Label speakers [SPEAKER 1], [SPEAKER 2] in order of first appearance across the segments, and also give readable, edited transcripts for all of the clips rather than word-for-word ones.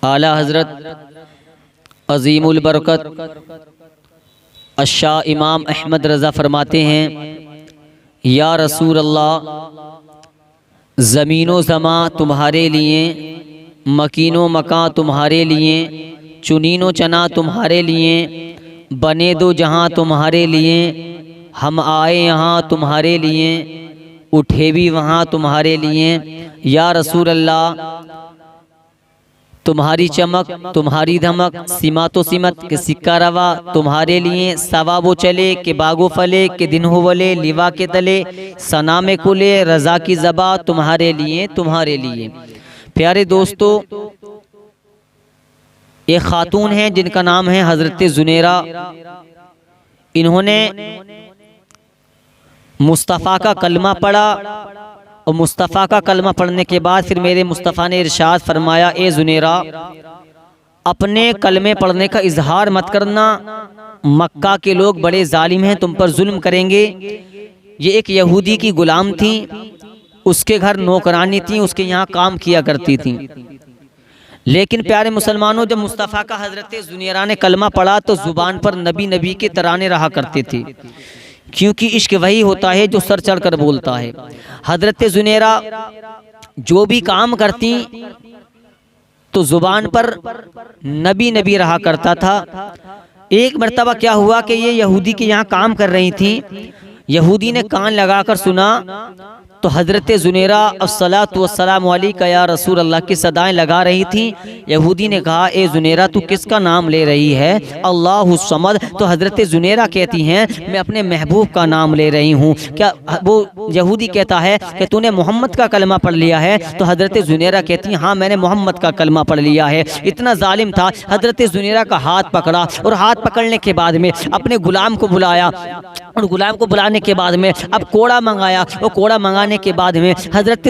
[SPEAKER 1] اعلیٰ حضرت عظیم البرکت الشاہ امام احمد رضا فرماتے ہیں، یا رسول اللہ، زمین و زماں تمہارے لیے، مکین و مکاں تمہارے لیے، چنین و چنا تمہارے لیے، بنے دو جہاں تمہارے لیے، ہم آئے یہاں تمہارے لیے، اٹھے بھی وہاں تمہارے لیے۔ یا رسول اللہ، تمہاری چمک، تمہاری دھمک، سمات و سمت کہ سکہ روا تمہارے لیے، ثواب و چلے کہ باغ و پھلے کہ دن ہو ولے، لیوا کے تلے ثنا میں کلے، رضا کی زباں تمہارے لیے، تمہارے لیے۔ پیارے دوستو، ایک خاتون ہیں جن کا نام ہے حضرت زنیرہ۔ انہوں نے مصطفیٰ کا کلمہ پڑھا، اور مصطفیٰ کا کلمہ پڑھنے کے بعد پھر میرے مصطفیٰ نے ارشاد فرمایا، اے زنیرہ، اپنے کلمے پڑھنے کا اظہار مت کرنا، مکہ کے لوگ بڑے ظالم ہیں، تم پر ظلم کریں گے۔ یہ ایک یہودی کی غلام تھی، اس کے گھر نوکرانی تھی، اس کے یہاں کام کیا کرتی تھی۔ لیکن پیارے مسلمانوں، جب مصطفیٰ کا حضرت زنیرہ نے کلمہ پڑھا تو زبان پر نبی نبی کے ترانے رہا کرتے تھے، کیونکہ عشق وہی ہوتا ہے جو سر چڑھ کر بولتا ہے۔ حضرت زنیرہ جو بھی کام کرتی تو زبان پر نبی نبی رہا کرتا تھا۔ ایک مرتبہ کیا ہوا کہ یہ یہودی کے یہاں کام کر رہی تھی، یہودی نے کان لگا کر سنا تو حضرت زنیرہ الصلاۃ والسلام علیک یا رسول اللہ کی صدائیں لگا رہی تھی۔ یہودی نے کہا، اے زنیرہ، تو کس کا نام لے رہی ہے؟ اللہ الصمد۔ تو حضرت زنیرہ کہتی ہیں، میں اپنے محبوب کا نام لے رہی ہوں۔ کیا وہ یہودی کہتا ہے کہ تو نے محمد کا کلمہ پڑھ لیا ہے؟ تو حضرت زنیرہ کہتی ہیں، ہاں میں نے محمد کا کلمہ پڑھ لیا ہے۔ اتنا ظالم تھا، حضرت زنیرہ کا ہاتھ پکڑا، اور ہاتھ پکڑنے کے بعد میں اپنے غلام کو بلایا، اور غلام کو بلانے کے بعد میں اب کوڑا منگایا، اور کوڑا منگانے کے بعد میں حضرت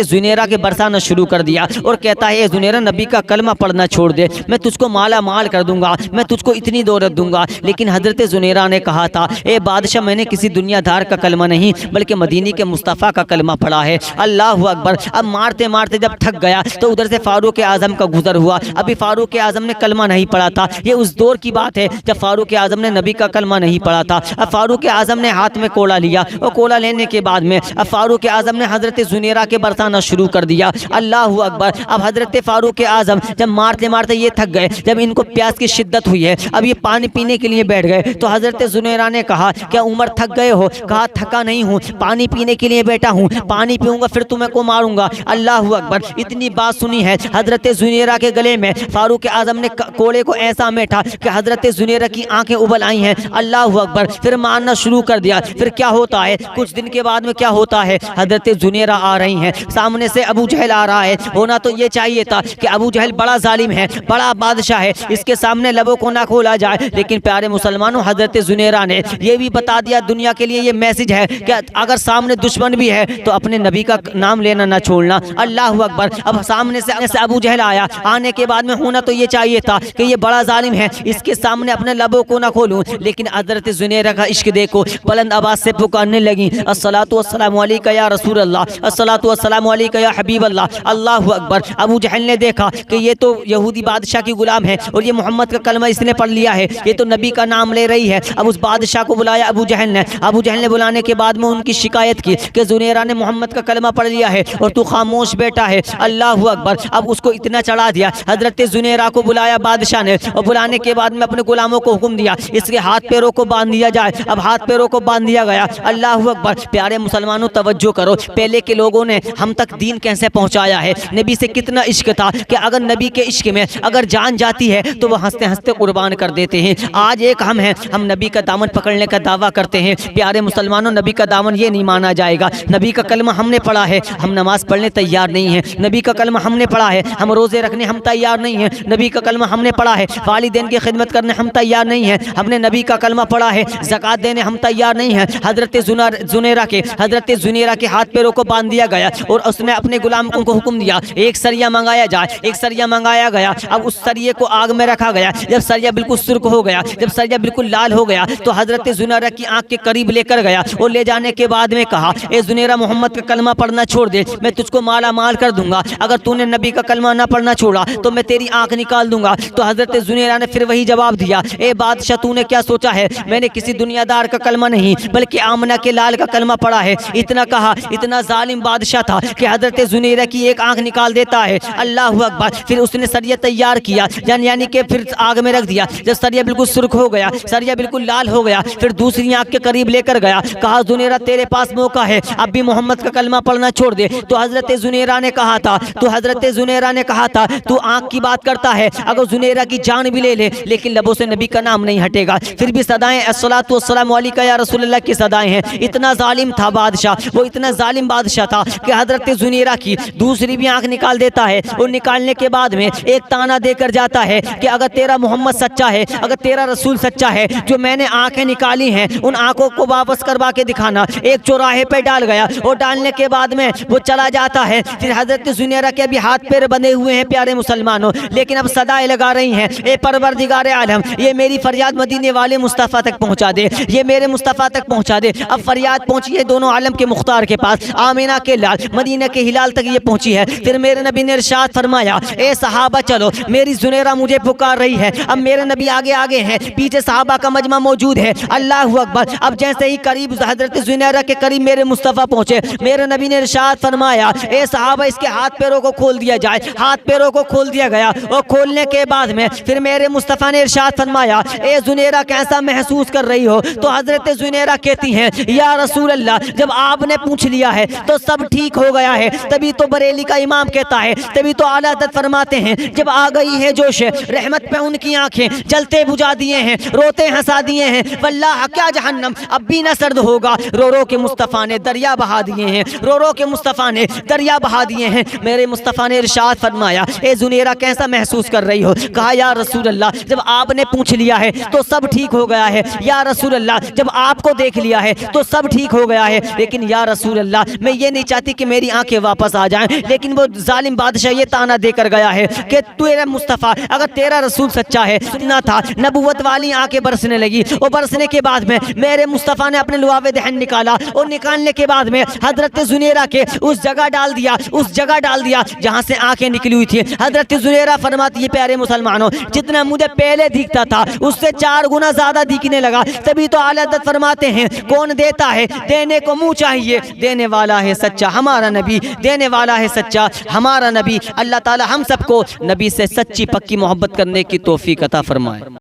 [SPEAKER 1] زنیرہ کے برسانا شروع کر دیا، اور کہتا ہے، اے زنیرہ، نبی کا کلمہ پڑھنا چھوڑ دے، میں تجھ کو مالا مال کر دوں گا، میں تجھ کو اتنی دولت دوں گا۔ لیکن حضرت زنیرہ نے کہا تھا، اے بادشاہ، میں نے کسی دنیا دار کا کلمہ نہیں بلکہ مدینی کے مصطفیٰ کا کلمہ پڑھا ہے۔ اللہ اکبر۔ اب مارتے مارتے جب تھک گیا تو ادھر سے فاروق اعظم کا گزر ہوا۔ ابھی فاروق اعظم نے کلمہ نہیں پڑھا تھا، یہ اس دور کی بات ہے جب فاروق اعظم نے نبی کا کلمہ نہیں پڑھا تھا۔ اب فاروق اعظم نے ہاتھ میں کوڑا لیا، اور کوڑا لینے کے بعد میں اب فاروق اعظم نے حضرت زنیرہ کے برسانا شروع کر دیا۔ اللہ اکبر۔ اب حضرت فاروق اعظم جب مارتے مارتے یہ تھک گئے، جب ان کو پیاس کی شدت ہوئی ہے، اب یہ پانی پینے کے لیے بیٹھ گئے، تو حضرت زنیرہ نے کہا، کیا عمر تھک گئے ہو؟ کہا، تھکا نہیں ہوں، پانی پینے کے لیے بیٹھا ہوں، پانی پیوں گا پھر تمہیں کو ماروں گا۔ اللہ اکبر۔ اتنی بات سنی ہے، حضرت زنیرہ کے گلے میں فاروق اعظم نے کوڑے کو ایسا میٹھا کہ حضرت زنیرہ کی آنکھیں ابل آئی ہیں۔ اللہ اکبر۔ پھر مارنا شروع کر دیا۔ پھر کیا ہوتا ہے، کچھ دن کے بعد میں کیا ہوتا ہے، حضرت زنیرہ آ رہی ہیں، سامنے سے ابو جہل آ رہا ہے۔ ہونا تو یہ چاہیے تھا کہ ابو جہل بڑا ظالم ہے، بڑا بادشاہ ہے، اس کے سامنے لبوں کو نہ کھولا جائے، لیکن پیارے مسلمانوں، حضرت زنیرہ نے یہ بھی بتا دیا دنیا کے لیے، یہ میسج ہے کہ اگر سامنے دشمن بھی ہے تو اپنے نبی کا نام لینا نہ چھوڑنا۔ اللہ اکبر۔ اب سامنے سے ابو جہل آیا، آنے کے بعد میں ہونا تو یہ چاہیے تھا کہ یہ بڑا ظالم ہے، اس کے سامنے اپنے لبوں کو نہ کھولوں، لیکن حضرت زنیرہ کا عشق دیکھو، بلند آواز سے پکارنے لگی، الصلاۃ والسلام علیک یا رسول اللہ، الصلاۃ والسلام علیک یا حبیب اللہ۔ اللہ اکبر۔ ابو جہل نے دیکھا کہ یہ تو یہودی بادشاہ کی غلام ہے، اور یہ محمد کا کلمہ اس نے پڑھ لیا ہے، یہ تو نبی کا نام لے رہی ہے۔ اب اس بادشاہ کو بلایا ابو جہل نے بلانے کے بعد میں ان کی شکایت کی کہ زنیرہ نے محمد کا کلمہ پڑھ لیا ہے اور تو خاموش بیٹا ہے۔ اللہ اکبر۔ اب اس کو اتنا چڑھا دیا، حضرت زنیرہ کو بلایا بادشاہ نے، اور بلانے کے بعد میں اپنے غلاموں کو حکم دیا، اس کے ہاتھ پیروں کو باندھ دیا جائے۔ اب ہاتھ پیروں کو باندھ دیا گیا۔ اللہ اکبر۔ پیارے مسلمانوں، توجہ کرو، پہلے کے لوگوں نے ہم تک دین کیسے پہنچایا ہے، نبی سے کتنا عشق تھا کہ اگر نبی کے عشق میں اگر جان جاتی ہے تو وہ ہنستے ہنستے قربان کر دیتے ہیں۔ آج ایک ہم ہیں، ہم نبی کا دامن پکڑنے کا دعویٰ کرتے ہیں۔ پیارے مسلمانوں، نبی کا دامن یہ نہیں مانا جائے گا۔ نبی کا کلمہ ہم نے پڑھا ہے، ہم نماز پڑھنے تیار نہیں ہیں۔ نبی کا کلمہ ہم نے پڑھا ہے، ہم روزے رکھنے ہم تیار نہیں ہیں۔ نبی کا کلمہ ہم نے پڑھا ہے، والدین کی خدمت کرنے ہم تیار نہیں ہیں۔ ہم نے نبی کا کلمہ پڑھا ہے، زکوٰۃ دینے ہم تیار نہیں ہیں۔ حضرت زنیرہ حضرت زنیرہ کے ہاتھ پیروں کو باندھ دیا گیا اور اس نے اپنے غلام کو حکم دیا ایک سریا منگایا جائے. ایک سریا منگایا گیا. اب اس سریے کو آگ میں رکھا گیا. جب سریا بالکل سرخ ہو گیا, جب سریا بالکل لال ہو گیا تو حضرت زنیرہ کی آنکھ کے قریب لے کر گیا اور لے جانے کے بعد میں کہا اے زنیرہ محمد کا کلمہ پڑھنا چھوڑ دے, میں تجھ کو مالا مال کر دوں گا. اگر تو نے نبی کا کلمہ نہ پڑھنا چھوڑا تو میں تیری آنکھ نکال دوں گا. تو حضرت زنیرہ نے پھر وہی جواب دیا اے بادشاہ تو نے کیا سوچا ہے, میں نے کسی دنیا دار کا کلمہ نہیں بلکہ آمنہ کے لال کا کلمہ پڑھا ہے. اتنا کہا, اتنا ظالم بادشاہ تھا کہ حضرت زنیرہ کی ایک آنکھ نکال دیتا ہے. اللہ اکبر. پھر اس نے سریہ تیار کیا یعنی کہ پھر آگ میں رکھ دیا. جب سریہ بالکل سرخ ہو گیا, سریہ بالکل لال ہو گیا, پھر دوسری آنکھ کے قریب لے کر گیا. کہا زنیرہ تیرے پاس موقع ہے, اب بھی محمد کا کلمہ پڑھنا چھوڑ دے. تو حضرت زنیرہ نے کہا تھا تو آنکھ کی بات کرتا ہے, اگر زنیرہ کی جان بھی لے لے لیکن لبوں سے نبی کا نام نہیں ہٹے گا. پھر بھی صدائیں الصلاۃ والسلام علیکہ یا رسول اللہ کی صدائیں ہیں. اتنا ظالم تھا بادشاہ, وہ اتنا ظالم بادشاہ تھا کہ حضرت زنیرہ کی دوسری بھی آنکھ نکال دیتا ہے اور نکالنے کے بعد میں ایک تانا دے کر جاتا ہے کہ اگر تیرا محمد سچا ہے, اگر تیرا رسول سچا ہے, جو میں نے آنکھیں نکالی ہیں ان آنکھوں کو واپس کروا کے دکھانا. ایک چوراہے پہ ڈال گیا اور ڈالنے کے بعد میں وہ چلا جاتا ہے. پھر حضرت زنیرہ کے ابھی ہاتھ پیر بندھے ہوئے ہیں پیارے مسلمانوں, لیکن اب صدائیں لگا رہی ہیں اے پروردگار عالم یہ میری فریاد مدینے والے مصطفیٰ تک پہنچا دے, یہ میرے مصطفیٰ تک پہنچا دے. اب فریاد پہنچی ہے دونوں عالم کے مختار کے پاس, آمینہ کے لال مدینہ کے ہلال تک یہ پہنچی ہے. پھر میرے نبی نے ارشاد فرمایا اے صحابہ چلو, میری زنیرہ مجھے پکار رہی ہے. اب میرے نبی آگے ہیں, پیچھے صحابہ کا مجمع موجود ہے. اللہ اکبر. اب جیسے ہی قریب حضرت زنیرہ کے قریب میرے مصطفیٰ پہنچے, میرے نبی نے ارشاد فرمایا اے صحابہ اس کے ہاتھ پیروں کو کھول دیا جائے. ہاتھ پیروں کو کھول دیا گیا اور کھولنے کے بعد میں پھر میرے مصطفیٰ نے ارشاد فرمایا اے زنیرہ کیسا محسوس کر رہی ہو؟ تو حضرت زنیرہ کہتی ہیں یا رسول اللہ جب آپ نے پوچھ لیا ہے تو سب ٹھیک ہو گیا ہے. تبھی تو بریلی کا امام کہتا ہے, تبھی تو اعلیٰ حضرت فرماتے ہیں جب آ گئی ہے جوش رحمت پہ ان کی آنکھیں جلتے بجھا دیے ہیں, روتے ہنسا دیے ہیں. واللہ کیا جہنم اب بھی نہ سرد ہوگا. رو رو کے مصطفیٰ نے دریا بہا دیے ہیں, رو رو کے مصطفیٰ نے دریا بہا دیے ہیں. میرے مصطفیٰ نے ارشاد فرمایا اے زنیرہ کیسا محسوس کر رہی ہو؟ کہا یا رسول اللہ جب آپ نے پوچھ لیا ہے تو سب ٹھیک ہو گیا ہے. یا رسول اللہ جب آپ کو دیکھ لیا ہے تو سب ٹھیک ہو گیا ہے. لیکن یا رسول اللہ میں یہ نہیں چاہتی کہ میری آنکھیں واپس آ جائیں. لیکن وہ ظالم بادشاہ یہ تانا دے کر گیا ہے کہ تیرا مصطفیٰ اگر تیرا رسول سچا ہے سننا تھا. نبوت والی آنکھیں برسنے لگی اور برسنے کے بعد میں میرے مصطفیٰ نے اپنے لعاب دہن نکالا اور نکالنے کے بعد میں حضرت زنیرہ کے اس جگہ ڈال دیا جہاں سے آنکھیں نکلی ہوئی تھی. حضرت زنیرہ فرماتی ہے پیارے مسلمانوں جتنا مجھے پہلے دکھتا تھا اس سے 4 گنا زیادہ دکھنے لگا. تبھی تو اعلیٰ حضرت فرماتے ہیں کون دیتا ہے دینے کو منہ چاہیے, دینے والا ہے سچا ہمارا نبی, دینے والا ہے سچا ہمارا نبی. اللہ تعالی ہم سب کو نبی سے سچی پکی محبت کرنے کی توفیق عطا فرمائے.